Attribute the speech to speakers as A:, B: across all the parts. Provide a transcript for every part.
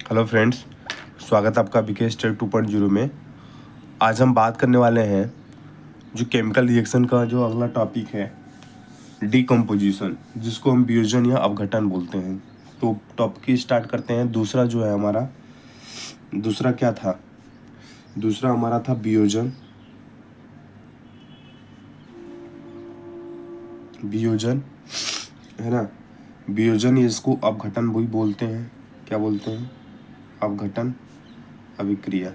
A: Hello friends, स्वागत है आपका बीके स्टेट 2.0 में। आज हम बात करने वाले हैं जो केमिकल रिएक्शन का जो अगला टॉपिक है, डीकम्पोजिशन, जिसको हम वियोजन या अपघटन बोलते हैं। तो टॉपिक स्टार्ट करते हैं। दूसरा जो है हमारा, दूसरा क्या था? दूसरा हमारा था वियोजन। वियोजन है ना, वियोजन, इसको अपघटन भी बोलते हैं। क्या बोलते हैं? अपघटन अभिक्रिया।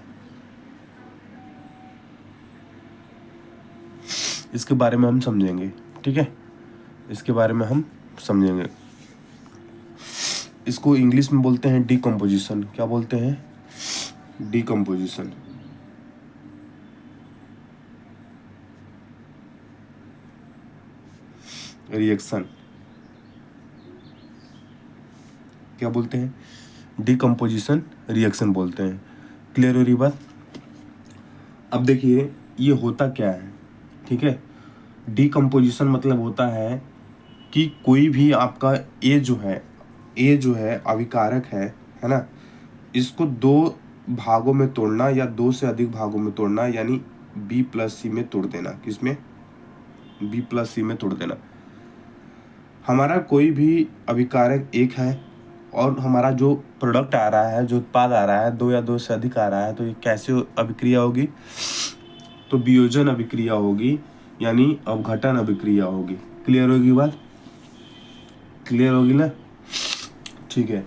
A: इसके बारे में हम समझेंगे, ठीक है? इसके बारे में हम समझेंगे। इसको इंग्लिश में बोलते हैं डीकम्पोजिशन। क्या बोलते हैं? डीकम्पोजिशन। रिएक्शन क्या बोलते हैं? डीकम्पोजिशन रिएक्शन बोलते हैं। क्लियर हो रही बात? अब देखिए ये होता क्या है, ठीक है? डीकम्पोजिशन मतलब होता है कि कोई भी आपका ए जो है अभिकारक है ना, इसको दो भागों में तोड़ना या दो से अधिक भागों में तोड़ना, यानी बी प्लस सी में तोड़ देना। किसमें? बी प्लस सी में तोड़ देना। हमारा कोई भी अभिकारक एक है और हमारा जो प्रोडक्ट आ रहा है, जो उत्पाद आ रहा है, दो या दो से अधिक आ रहा है, तो ये कैसे अभिक्रिया होगी? तो वियोजन अभिक्रिया होगी, यानी अपघटन अभिक्रिया होगी। क्लियर होगी बात? क्लियर होगी ना? ठीक है।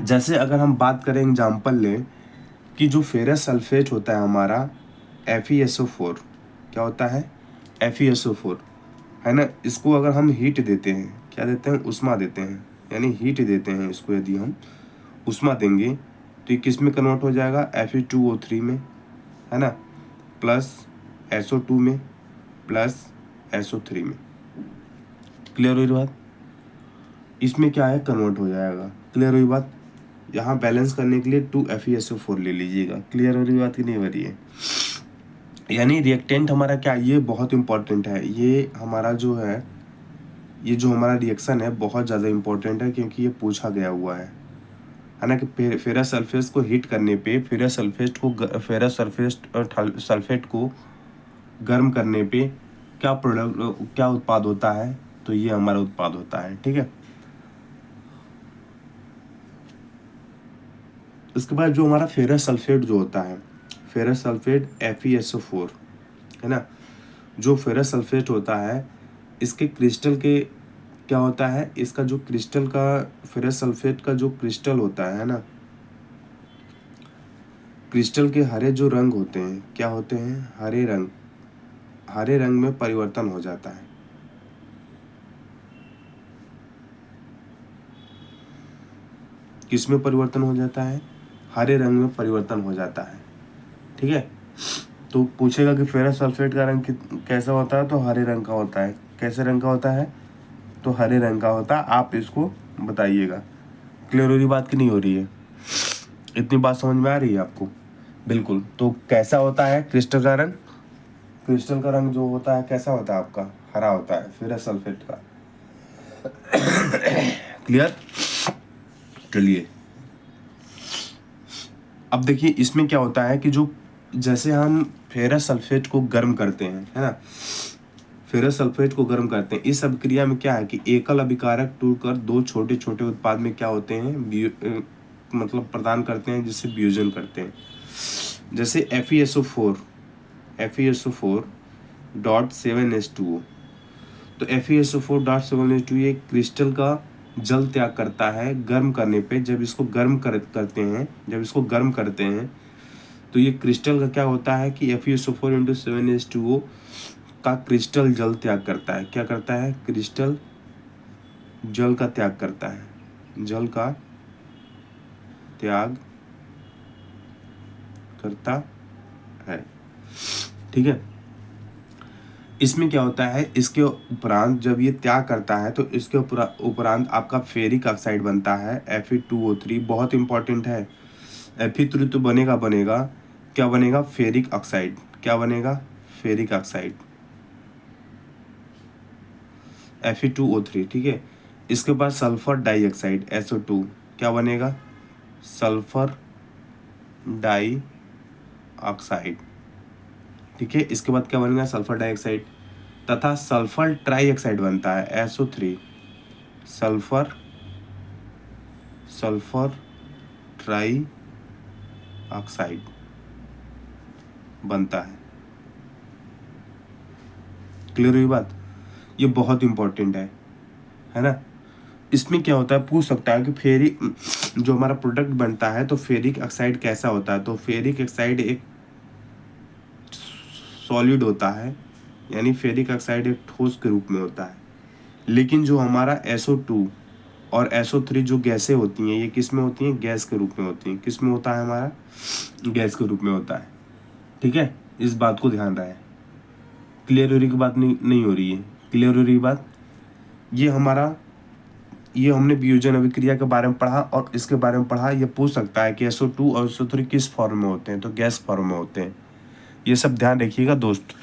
A: जैसे अगर हम बात करें, एग्जाम्पल लें कि जो फेरस सल्फेट होता है हमारा FeSO4, क्या होता है? FeSO4 है ना, इसको अगर हम हीट देते हैं, क्या देते हैं? उष्मा देते हैं, यानी हीट देते हैं इसको। यदि हम उष्मा देंगे तो ये किस में कन्वर्ट हो जाएगा? Fe2O3 में, है ना, प्लस SO2 में, प्लस SO3 में। क्लियर हुई बात? इसमें क्या है? कन्वर्ट हो जाएगा। क्लियर हुई बात? यहाँ बैलेंस करने के लिए 2FeSO4 ले लीजिएगा। क्लियर हो रही बात कि नहीं हो रही है? यानी रिएक्टेंट हमारा क्या, ये बहुत इंपॉर्टेंट है। ये हमारा जो है, ये जो हमारा रिएक्शन है बहुत ज़्यादा इंपॉर्टेंट है, क्योंकि ये पूछा गया हुआ है ना, कि फेरस सल्फेट को हीट करने पे फेरस सल्फेट को गर्म करने पे क्या उत्पाद होता है? तो ये हमारा उत्पाद होता है, ठीक है। इसके बाद जो हमारा फेरस सल्फेट जो होता है, फेरस सल्फेट FeSO4 है ना, जो फेरस सल्फेट होता है, इसके क्रिस्टल के क्या होता है? इसका जो क्रिस्टल का, फेरस सल्फेट का जो क्रिस्टल होता है ना, क्रिस्टल के हरे जो रंग होते हैं, क्या होते हैं? हरे रंग में परिवर्तन हो जाता है। किस में परिवर्तन हो जाता है? हरे रंग में परिवर्तन हो जाता है, ठीक है। तो पूछेगा कि फेरस सल्फेट का रंग कैसा होता है? तो हरे रंग का होता है। कैसे रंग का होता है? तो हरे रंग का होता है। आप इसको बताइएगा। क्लियर हो रही बात कि नहीं हो रही है? इतनी बात समझ में आ रही है आपको? बिल्कुल। तो कैसा होता है क्रिस्टल का रंग? क्रिस्टल का रंग जो होता है कैसा होता है आपका? हरा होता है, फेरस सल्फेट का। क्लियर? चलिए अब देखिए इसमें क्या होता है कि जो, जैसे हम फेरस सल्फेट को गर्म करते हैं, है ना, फेरस सल्फेट को गर्म करते हैं, इस अभिक्रिया में क्या है कि एकल अभिकारक टूटकर दो छोटे छोटे उत्पाद में क्या होते हैं? मतलब प्रदान करते हैं, जिससे वियोजन करते हैं। जैसे FeSO4.7H2O, तो FeSO4.7H2O ये क्रिस्टल का जल त्याग करता है गर्म करने पे। जब इसको गर्म करते हैं तो ये क्रिस्टल का क्या होता है कि FeSO4 × 7H2O का क्रिस्टल जल त्याग करता है। क्या करता है? क्रिस्टल जल का त्याग करता है, जल का त्याग करता है, ठीक है। इसमें क्या होता है? इसके उपरांत जब ये त्याग करता है तो इसके उपरांत आपका फेरिक ऑक्साइड बनता है Fe2O3। बहुत इंपॉर्टेंट है। Fe3 तो बनेगा, क्या बनेगा? Ferric oxide. क्या बनेगा? फेरिक ऑक्साइड, Fe2O3, ठीक है। इसके बाद सल्फर डाइऑक्साइड SO2, क्या बनेगा? Sulphur dioxide. ठीक है, इसके बाद क्या बनेगा, सल्फर डाइऑक्साइड, तथा सल्फर ट्राइऑक्साइड बनता है SO3, सल्फर ट्राई ऑक्साइड बनता है। क्लियर हुई बात? ये बहुत इंपॉर्टेंट है ना। इसमें क्या होता है, पूछ सकता है कि फेरिक जो हमारा प्रोडक्ट बनता है तो फेरिक ऑक्साइड कैसा होता है। तो फेरिक ऑक्साइड एक सॉलिड होता है, यानी फेरिक ऑक्साइड एक ठोस के रूप में होता है। लेकिन जो हमारा SO2 और SO3 जो गैसें होती हैं, ये किस में होती हैं, गैस के रूप में होती हैं। किस में होता है, हमारा गैस के रूप में होता है। ठीक है, इस बात को ध्यान रहे। क्लियर हो रही की बात नहीं हो रही है? क्लियर हो रही बात? ये हमने वियोजन अभिक्रिया के बारे में पढ़ा और इसके बारे में पढ़ा। ये पूछ सकता है कि SO2 और SO3 किस फॉर्म में होते हैं, तो गैस फॉर्म में होते हैं। ये सब ध्यान रखिएगा दोस्त,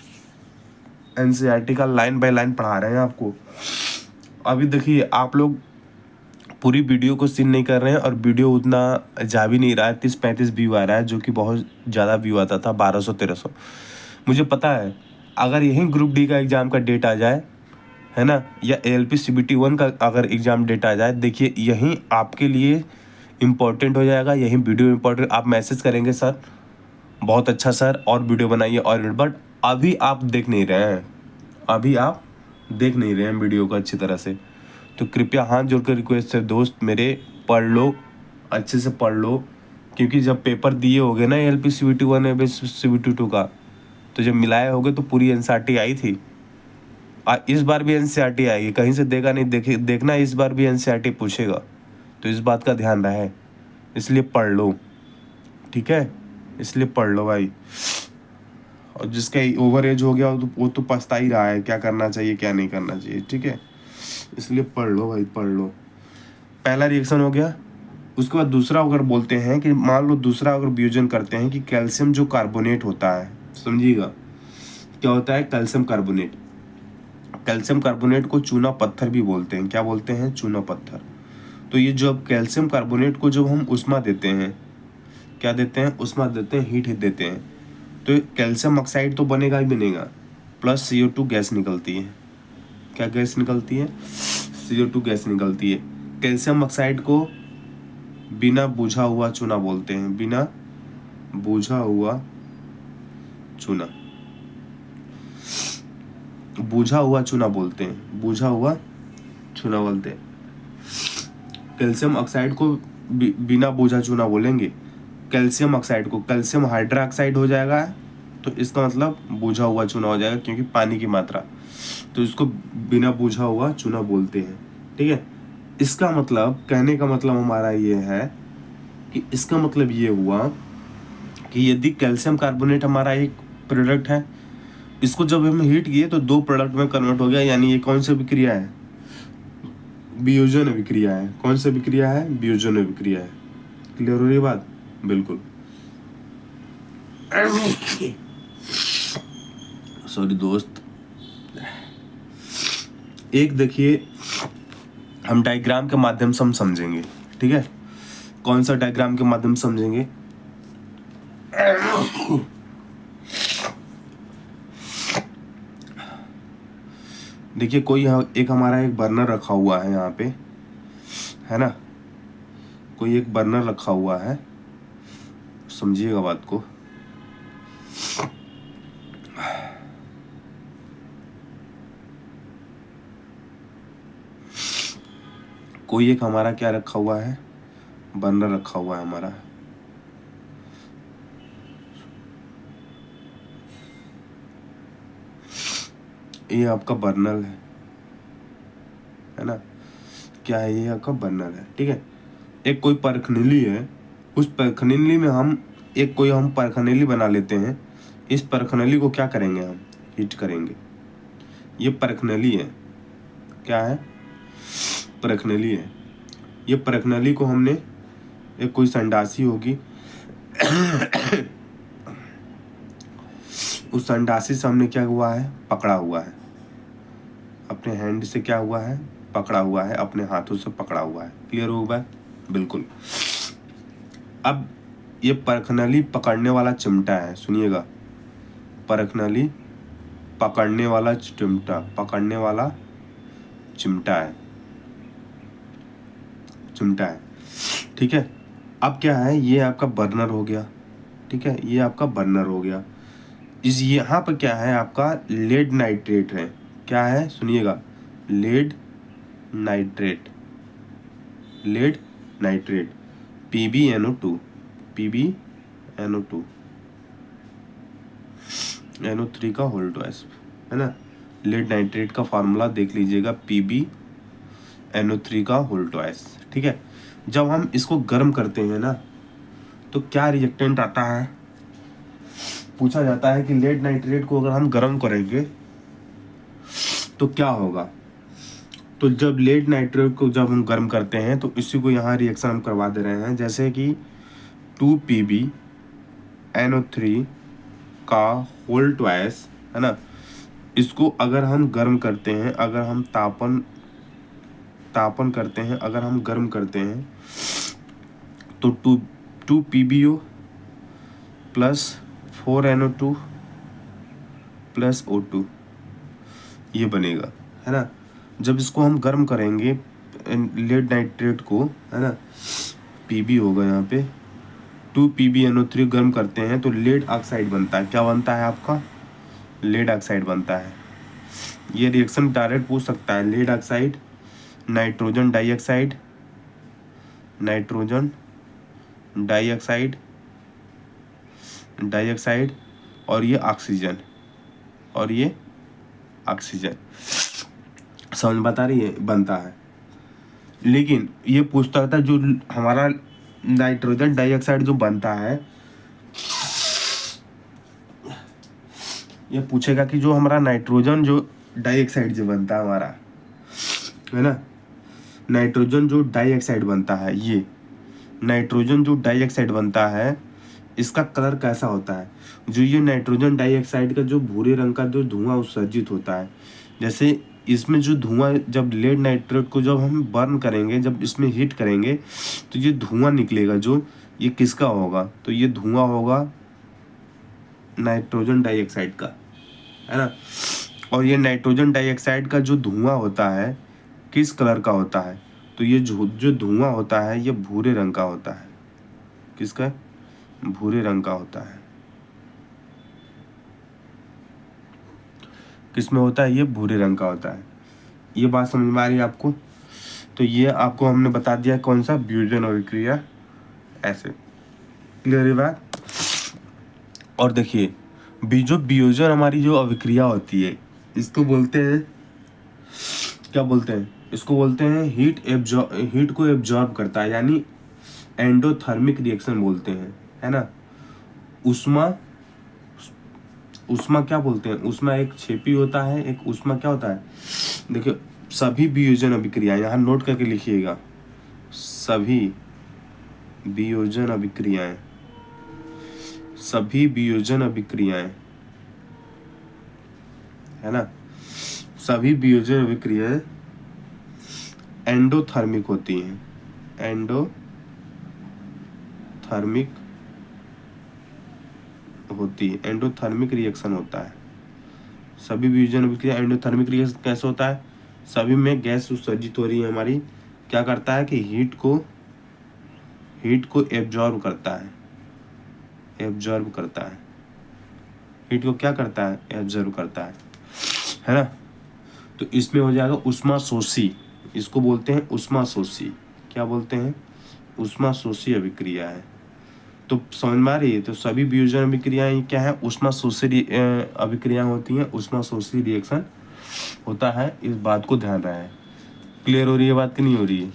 A: NCERT का लाइन बाय लाइन पढ़ा रहे हैं आपको। अभी देखिए, आप लोग पूरी वीडियो को सीन नहीं कर रहे हैं और वीडियो उतना जा भी नहीं रहा है। 30-35 व्यू आ रहा है, जो कि बहुत ज़्यादा व्यू आता था, 1200-1300। मुझे पता है, अगर यही ग्रुप डी का एग्ज़ाम का डेट आ जाए, है ना, या ALP CBT 1 का अगर एग्ज़ाम डेट आ जाए, देखिए यही आपके लिए इम्पोर्टेंट हो जाएगा। यही वीडियो इम्पोर्टेंट, आप मैसेज करेंगे सर बहुत अच्छा सर और वीडियो बनाइए और, बट अभी आप देख नहीं रहे हैं, वीडियो को अच्छी तरह से। तो कृपया हाथ जोड़कर रिक्वेस्ट है दोस्त मेरे, पढ़ लो, अच्छे से पढ़ लो, क्योंकि जब पेपर दिए होगे ना ALP CBT 1 या CBT 2 का, तो जब मिलाए होगे तो पूरी NCERT आई थी। इस बार भी NCERT आएगी, कहीं से देगा नहीं, देखना इस बार भी NCERT पूछेगा, तो इस बात का ध्यान रहे, इसलिए पढ़ लो। ठीक है, इसलिए पढ़ लो भाई। और जिसका ओवर एज हो गया वो तो पछता ही रहा है, क्या करना चाहिए क्या नहीं करना चाहिए। ठीक है, इसलिए पढ़ लो भाई, पढ़ लो। पहला रिएक्शन हो गया। उसके बाद दूसरा अगर बोलते हैं कि मान लो दूसरा अगर वियोजन करते हैं कि कैल्शियम जो कार्बोनेट होता है, समझिएगा क्या होता है कैल्शियम कार्बोनेट। कैल्शियम कार्बोनेट को चूना पत्थर भी बोलते हैं। क्या बोलते हैं, चूना पत्थर। तो ये जो कैल्शियम कार्बोनेट को जब हम उष्मा देते हैं, क्या देते हैं, उष्मा देते हैं, हीट देते हैं, तो कैल्शियम ऑक्साइड तो बनेगा ही बनेगा, प्लस CO2 गैस निकलती है। क्या गैस निकलती है, CO2 गैस निकलती है। कैल्शियम ऑक्साइड को बिना बुझा हुआ चूना बोलते हैं, बिना बुझा हुआ चूना, बुझा हुआ चूना बोलते हैं, बुझा हुआ चूना बोलते हैं। कैल्शियम ऑक्साइड को बिना बुझा चूना बोलेंगे। कैल्शियम ऑक्साइड को कैल्शियम हाइड्रोक्साइड हो जाएगा, तो इसका मतलब बुझा हुआ चूना हो जाएगा, क्योंकि पानी की मात्रा, तो इसको बिना बुझा हुआ चूना बोलते हैं। ठीक है, इसका मतलब, कहने का मतलब हमारा ये है कि इसका मतलब ये हुआ कि यदि कैल्शियम कार्बोनेट हमारा एक प्रोडक्ट है, इसको जब हम हीट किए तो 2 प्रोडक्ट में कन्वर्ट हो गया, यानी ये कौन सी अभिक्रिया है, वियोजन अभिक्रिया है। कौन सी अभिक्रिया है, वियोजन अभिक्रिया है। क्लियर हो रही बात? बिल्कुल। सॉरी दोस्त, एक देखिए, हम डायग्राम के माध्यम से हम समझेंगे। ठीक है, कौन सा डायग्राम के माध्यम से समझेंगे, देखिए कोई एक हमारा एक बर्नर रखा हुआ है यहाँ पे, है ना, कोई एक बर्नर रखा हुआ है, समझिएगा बात को। कोई एक हमारा क्या रखा हुआ है, बर्नर रखा हुआ है हमारा। ये आपका बर्नर है ना, क्या है, ये आपका बर्नर है। ठीक है, एक कोई परखनीली है, उस परखनीली में हम परखनीली बना लेते हैं। इस परखनीली को क्या करेंगे, हम हीट करेंगे। ये परखनीली है, क्या है, परखनीली है। ये परखनीली को हमने, एक कोई संडासी होगी, उस संडासी से हमने क्या हुआ है, पकड़ा हुआ है, अपने हैंड से क्या हुआ है, पकड़ा हुआ है, अपने हाथों से पकड़ा हुआ है। क्लियर होगा? बिल्कुल। अब ये परखनली पकड़ने वाला चिमटा है, सुनिएगा, परखनली पकड़ने वाला चिमटा, पकड़ने वाला चिमटा है, चिमटा है, ठीक है। अब क्या है, ये आपका बर्नर हो गया, ठीक है, ये आपका बर्नर हो गया। इस यहाँ पर क्या है, आपका लेड नाइट्रेट है, क्या है सुनिएगा, lead nitrate, lead nitrate, PbNO2, PbNO2, NO3 का होल ट्वाइस, है ना। लेड नाइट्रेट का फार्मूला देख लीजिएगा, PbNO3 का होल ट्वाइस, ठीक है। जब हम इसको गर्म करते हैं ना, तो क्या रिएक्टेंट आता है, पूछा जाता है कि लेड नाइट्रेट को अगर हम गर्म करेंगे तो क्या होगा। तो जब लेड नाइट्रेट को जब हम गर्म करते हैं तो इसी को यहाँ रिएक्शन हम करवा दे रहे हैं, जैसे कि 2PbNO3 का होल ट्वाइस, है ना। इसको अगर हम गर्म करते हैं, अगर हम तापन करते हैं, अगर हम गर्म करते हैं तो 2PbO plus 4NO2 plus O2 ये बनेगा, है ना। जब इसको हम गर्म करेंगे लेड नाइट्रेट को, है ना, Pb होगा यहाँ पे, 2PbNO3 गर्म करते हैं तो लेड ऑक्साइड बनता है, क्या बनता है आपका, लेड ऑक्साइड बनता है। ये रिएक्शन डायरेक्ट पूछ सकता है, lead oxide, nitrogen dioxide, nitrogen dioxide, dioxide, और ये ऑक्सीजन, और ये ऑक्सीजन, समझ बता रही है, बनता है। लेकिन ये पूछता था जो हमारा नाइट्रोजन डाइऑक्साइड जो बनता है, ये पूछेगा कि जो हमारा नाइट्रोजन जो डाइऑक्साइड जो बनता है हमारा, है ना, नाइट्रोजन जो डाइऑक्साइड बनता है, ये नाइट्रोजन जो डाइऑक्साइड बनता है इसका कलर कैसा होता है। जो ये नाइट्रोजन डाइऑक्साइड का जो भूरे रंग का जो धुआं उत्सर्जित होता है, जैसे इसमें जो धुआं, जब लेड नाइट्रेट को जब हम बर्न करेंगे, जब इसमें हीट करेंगे तो ये धुआं निकलेगा, जो ये किसका होगा, तो ये धुआं होगा नाइट्रोजन डाइऑक्साइड का, है ना। और ये नाइट्रोजन डाइऑक्साइड का जो धुआं होता है किस कलर का होता है, तो ये जो धुआं होता है ये भूरे रंग का होता है, किसका, भूरे रंग का होता है। किसमें होता है, ये भूरे रंग का होता है। ये बात समझ में आ रही है आपको। तो ये आपको हमने बता दिया कौन सा, वियोजन अभिक्रिया, ऐसे, क्लियर है बात। और देखिए जो वियोजन हमारी जो अभिक्रिया होती है, इसको बोलते हैं, क्या बोलते हैं, इसको बोलते हैं हीट को एब्जॉर्ब करता है, यानी एंडोथर्मिक रिएक्शन बोलते हैं, है ना। उष्मा क्या बोलते हैं, उष्मा एक छेपी होता है, एक उष्मा क्या होता है। देखिए सभी वियोजन अभिक्रियाएं, यहाँ नोट करके लिखिएगा, सभी वियोजन अभिक्रियाएं, सभी वियोजन अभिक्रियाएं, है ना, सभी वियोजन अभिक्रियाएं एंडोथर्मिक होती हैं, एंडोथर्मिक होती है, एंडोथर्मिक रिएक्शन होता है। सभी वियोजन अभिक्रिया एंडोथर्मिक रिएक्शन कैसे होता है, सभी में गैस उत्सर्जित हो रही है हमारी, क्या करता है कि हीट को एब्जॉर्ब करता है, एब्जॉर्ब करता है, हीट को क्या करता है, एब्जॉर्ब करता है ना। तो इसमें हो जाएगा ऊष्माशोषी, इसको बोलते हैं ऊष्माशोषी, क्या बोलते हैं, ऊष्माशोषी अभिक्रिया है। तो समझ में आ रही है। तो सभी वियोजन अभिक्रियाएं क्या है, ऊष्माशोषी अभिक्रियाएं होती हैं, ऊष्माशोषी रिएक्शन होता है, इस बात को ध्यान रहे। क्लियर हो रही है बात कि नहीं हो रही है,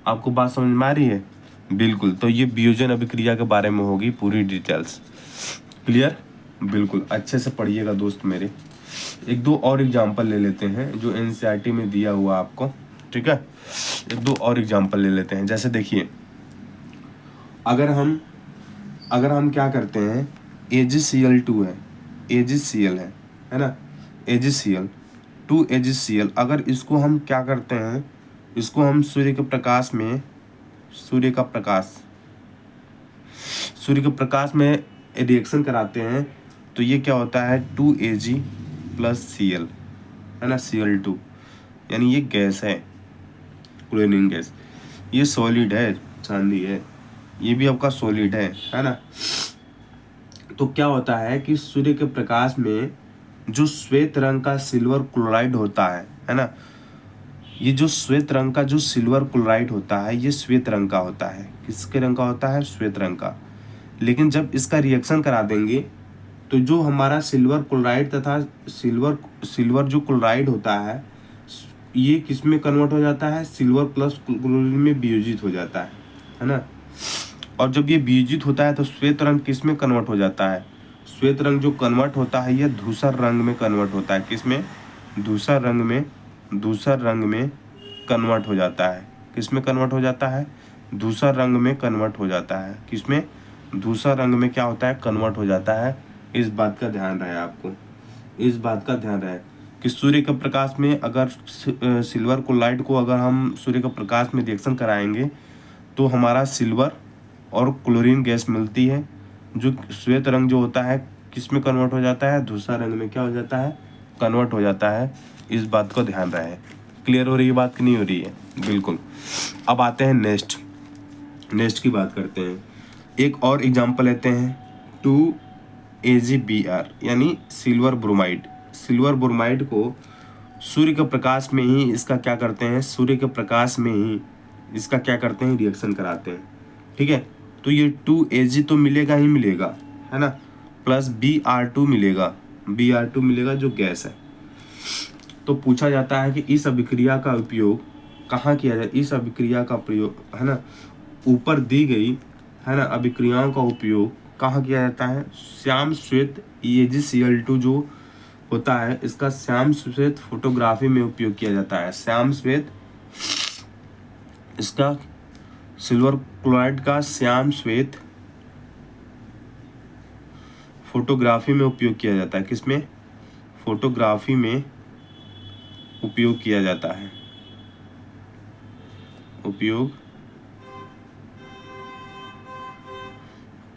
A: आपको बात समझ में आ रही है, बिल्कुल। तो ये वियोजन अभिक्रिया के बारे में होगी पूरी डिटेल्स, क्लियर, बिल्कुल अच्छे से पढ़िएगा दोस्त मेरे। एक दो और एग्जाम्पल ले लेते हैं जो NCERT में दिया हुआ आपको, ठीक है। एक दो और एग्जाम्पल ले लेते हैं, जैसे देखिए अगर हम क्या करते हैं, AgCl2 है, AgCl है ना, AgCl 2AgCl, अगर इसको हम क्या करते हैं, इसको हम सूर्य के प्रकाश में, सूर्य का प्रकाश सूर्य के प्रकाश में रिएक्शन कराते हैं तो ये क्या होता है 2Ag + Cl, है ना, Cl2, यानी ये गैस है, क्लोरीन गैस। ये सॉलिड है, चांदी है, ये भी आपका सॉलिड है ना। तो क्या होता है कि सूर्य के प्रकाश में जो श्वेत रंग का सिल्वर क्लोराइड होता है ना, ये जो श्वेत रंग का जो सिल्वर क्लोराइड होता है ये श्वेत रंग का होता है। किसके रंग का होता है? श्वेत रंग का। लेकिन जब इसका रिएक्शन करा देंगे तो जो हमारा सिल्वर क्लोराइड तथा सिल्वर जो क्लोराइड होता है ये किस में कन्वर्ट हो जाता है? सिल्वर प्लस क्लोरीन में वियोजित हो जाता है ना। और जब ये वियोजित होता है तो श्वेत रंग किस में कन्वर्ट हो जाता है? श्वेत रंग जो कन्वर्ट होता है ये धूसर रंग में कन्वर्ट होता है। किस में? धूसर रंग में कन्वर्ट हो जाता है। किस में कन्वर्ट हो जाता है? धूसर रंग में कन्वर्ट हो जाता है। किस में? धूसर रंग में क्या होता है? कन्वर्ट हो जाता है। इस बात का ध्यान रहे आपको, इस बात का ध्यान रहे कि सूर्य के प्रकाश में अगर सिल्वर क्लोराइड को अगर हम सूर्य के प्रकाश में रिएक्शन कराएंगे तो हमारा सिल्वर और क्लोरीन गैस मिलती है। जो श्वेत रंग जो होता है किस में कन्वर्ट हो जाता है? धूसर रंग में क्या हो जाता है? कन्वर्ट हो जाता है। इस बात को ध्यान रहे। क्लियर हो रही है बात कि नहीं हो रही है? बिल्कुल। अब आते हैं नेक्स्ट की बात करते हैं। एक और एग्जांपल लेते हैं 2AgBr यानी सिल्वर ब्रोमाइड। सिल्वर ब्रोमाइड को सूर्य के प्रकाश में ही इसका क्या करते हैं? सूर्य के प्रकाश में ही इसका क्या करते हैं? रिएक्शन कराते हैं। ठीक है, तो ये 2Ag तो मिलेगा ही मिलेगा, है ना, प्लस Br2 मिलेगा जो गैस है। तो पूछा जाता है कि इस अभिक्रिया का उपयोग कहाँ किया जाए? इस अभिक्रिया का प्रयोग, है ना, ऊपर दी गई, है ना, अभिक्रियाओं का उपयोग कहाँ किया जाता है? श्याम श्वेत AgCl2 जो होता है इसका श्याम श्वेत फोटोग्राफी में उपयोग किया जाता है। श्याम श्वेत, इसका सिल्वर क्लोराइड का श्याम श्वेत फोटोग्राफी में उपयोग किया जाता है। किसमें? फोटोग्राफी में उपयोग किया जाता है। उपयोग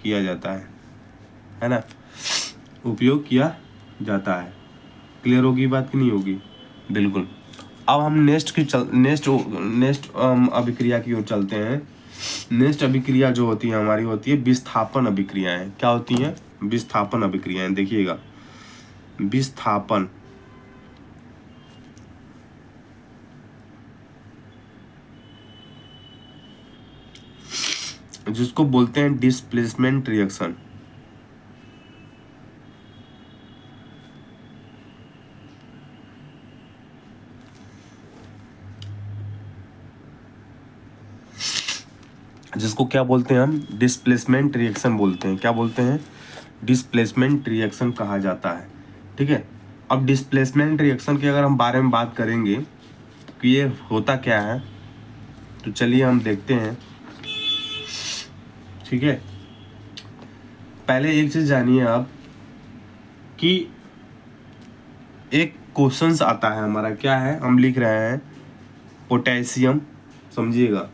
A: किया जाता है ना, उपयोग किया जाता है। क्लियर होगी बात कि नहीं होगी? बिल्कुल। अब हम नेक्स्ट अभिक्रिया की ओर चलते हैं। नेक्स्ट अभिक्रिया जो होती है हमारी होती है विस्थापन अभिक्रियाएं। क्या होती हैं? विस्थापन अभिक्रियाएं। देखिएगा, विस्थापन, जिसको बोलते हैं डिस्प्लेसमेंट रिएक्शन। जिसको क्या बोलते हैं हम? डिस्प्लेसमेंट रिएक्शन बोलते हैं। क्या बोलते हैं? डिस्प्लेसमेंट रिएक्शन कहा जाता है। ठीक है, अब डिस्प्लेसमेंट रिएक्शन के अगर हम बारे में बात करेंगे कि ये होता क्या है तो चलिए हम देखते हैं। ठीक है, पहले एक चीज जानिए आप कि एक क्वेश्चंस आता है हमारा, क्या है? हम लिख रहे हैं पोटेशियम, समझिएगा,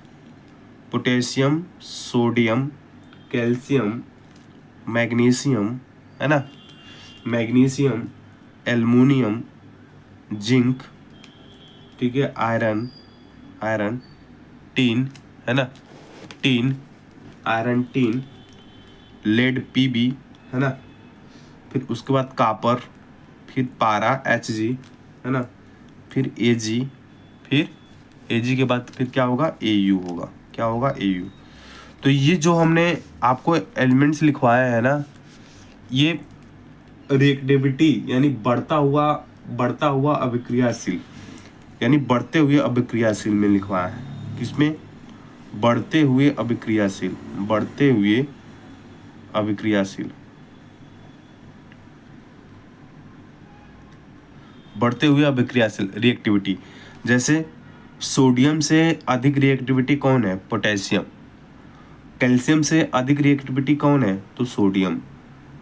A: पोटेशियम, सोडियम, कैल्शियम, मैग्नीशियम, है ना, मैग्नीशियम, एल्युमिनियम, जिंक, ठीक है, आयरन, टीन, है ना, आयरन, टीन, लेड Pb, है ना, फिर उसके बाद कापर, फिर पारा Hg, है ना, फिर Ag, फिर Ag के बाद फिर क्या होगा? Au होगा। क्या होगा? Au। तो ये जो हमने आपको एलिमेंट्स लिखवाया है ना, ये रिएक्टिविटी यानी बढ़ता हुआ अभिक्रियाशील, यानी बढ़ते हुए अभिक्रियाशील में लिखवाया है। किसमें? बढ़ते हुए अभिक्रियाशील रिएक्टिविटी। जैसे सोडियम से अधिक रिएक्टिविटी कौन है? पोटेशियम। कैल्शियम से अधिक रिएक्टिविटी कौन है? तो सोडियम।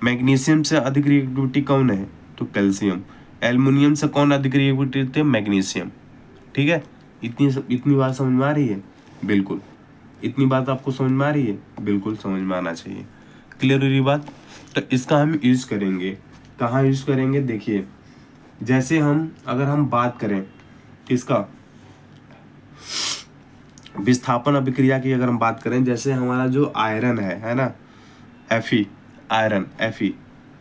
A: मैग्नीशियम से अधिक रिएक्टिविटी कौन है? तो कैल्शियम। एल्युमिनियम से कौन अधिक रिएक्टिविटी है? मैग्नीशियम। ठीक है, इतनी बात समझ में आ रही है? बिल्कुल। इतनी बात आपको समझ में आ रही है? बिल्कुल समझ में आना चाहिए। क्लियर हुई बात। तो इसका हम यूज़ करेंगे, कहाँ यूज़ करेंगे, देखिए जैसे हम अगर हम बात करें किसका, विस्थापन अभिक्रिया की अगर हम बात करें, जैसे हमारा जो आयरन है ना, Fe, आयरन Fe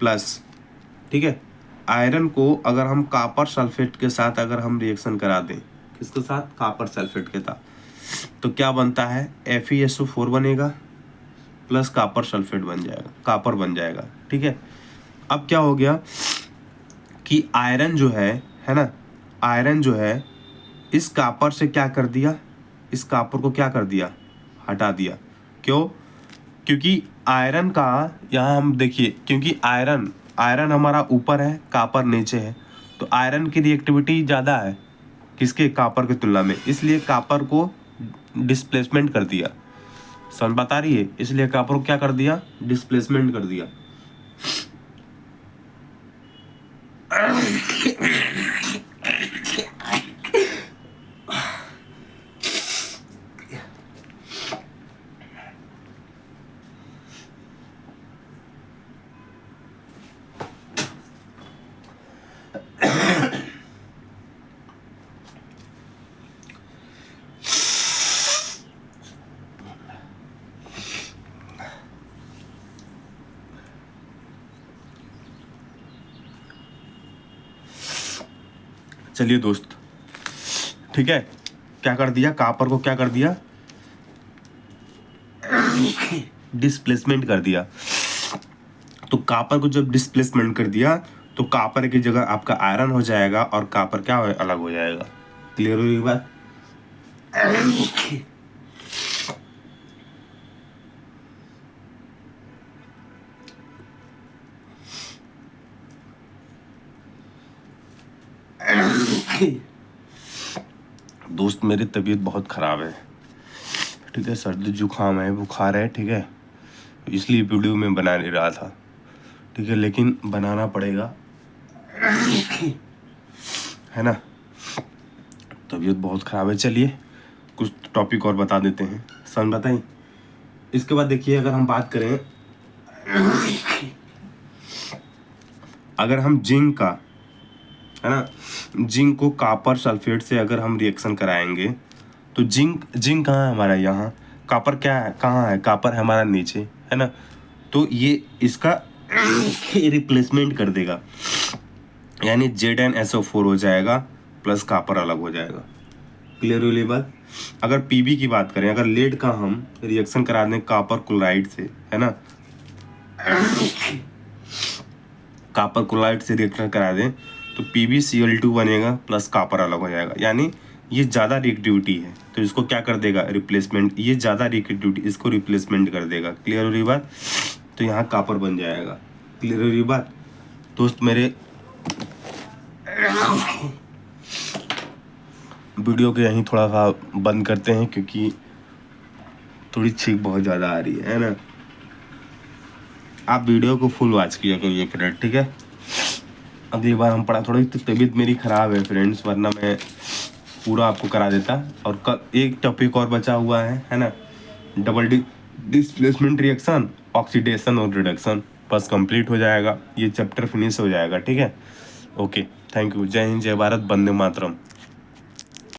A: प्लस, ठीक है, आयरन को अगर हम कॉपर सल्फेट के साथ अगर हम रिएक्शन करा दें, किसके साथ, कॉपर सल्फेट के साथ, तो क्या बनता है, FeSO4 बनेगा प्लस कॉपर सल्फेट बन जाएगा, कॉपर बन जाएगा, ठीक है। अब क्या हो गया कि आयरन जो है ना, आयरन जो है इस कॉपर से क्या कर दिया, इस कॉपर को क्या कर दिया, हटा दिया। क्यों, क्योंकि आयरन का यहाँ हम देखिए, क्योंकि आयरन हमारा ऊपर है, कॉपर नीचे है, तो आयरन की रिएक्टिविटी ज़्यादा है किसके, कॉपर की तुलना में, इसलिए कॉपर को डिस्प्लेसमेंट कर दिया। समझ बात आ रही है, इसलिए कॉपर को क्या कर दिया, डिस्प्लेसमेंट कर दिया। चलिए दोस्त, ठीक है, क्या कर दिया, कॉपर को क्या कर दिया, डिस्प्लेसमेंट कर दिया। तो कॉपर को जब डिस्प्लेसमेंट कर दिया तो कॉपर की जगह आपका आयरन हो जाएगा और कॉपर क्या हो, अलग हो जाएगा। क्लियर हुई बात। दोस्त मेरी तबीयत बहुत ख़राब है, ठीक है, सर्दी जुकाम है, बुखार है, ठीक है, इसलिए वीडियो में बना नहीं रहा था, ठीक है, लेकिन बनाना पड़ेगा, है ना, तबीयत बहुत ख़राब है। चलिए कुछ टॉपिक और बता देते हैं, समझ बताइए। इसके बाद देखिए, अगर हम बात करें, अगर हम जिंक का, है ना, जिंक को कॉपर सल्फेट से अगर हम रिएक्शन कराएंगे तो जिंक कहाँ है हमारा, यहाँ, कॉपर क्या है, कहाँ है, कॉपर है हमारा नीचे, है ना, तो ये इसका रिप्लेसमेंट कर देगा, यानी ZnSO4 हो जाएगा प्लस कॉपर अलग हो जाएगा। क्लियर हुई बात। अगर पीबी की बात करें, अगर लेड का हम रिएक्शन करा दें कॉपर क्लोराइड से, है ना, कॉपर क्लोराइड से रिएक्शन करा दें तो PbCl2 बनेगा प्लस कॉपर अलग हो जाएगा, यानी ये ज़्यादा रिएक्टिविटी है तो इसको क्या कर देगा, रिप्लेसमेंट, ये ज़्यादा रिएक्टिविटी इसको रिप्लेसमेंट कर देगा। क्लियर हो रही बात, तो यहाँ कॉपर बन जाएगा। क्लियर हो रही बात दोस्त मेरे। वीडियो को यहीं थोड़ा सा बंद करते हैं क्योंकि थोड़ी छींक बहुत ज़्यादा आ रही है ना। आप वीडियो को फुल वॉच किया करिए फ्रेंड, ठीक है। अगली बार हम पढ़ा, थोड़ी तो तबीयत मेरी ख़राब है फ्रेंड्स, वरना मैं पूरा आपको करा देता। और एक टॉपिक और बचा हुआ है ना, डबल डिस्प्लेसमेंट रिएक्शन, ऑक्सीडेशन और रिडक्शन, बस कंप्लीट हो जाएगा, ये चैप्टर फिनिश हो जाएगा, ठीक है। ओके, थैंक यू, जय हिंद, जय भारत, वंदे मातरम।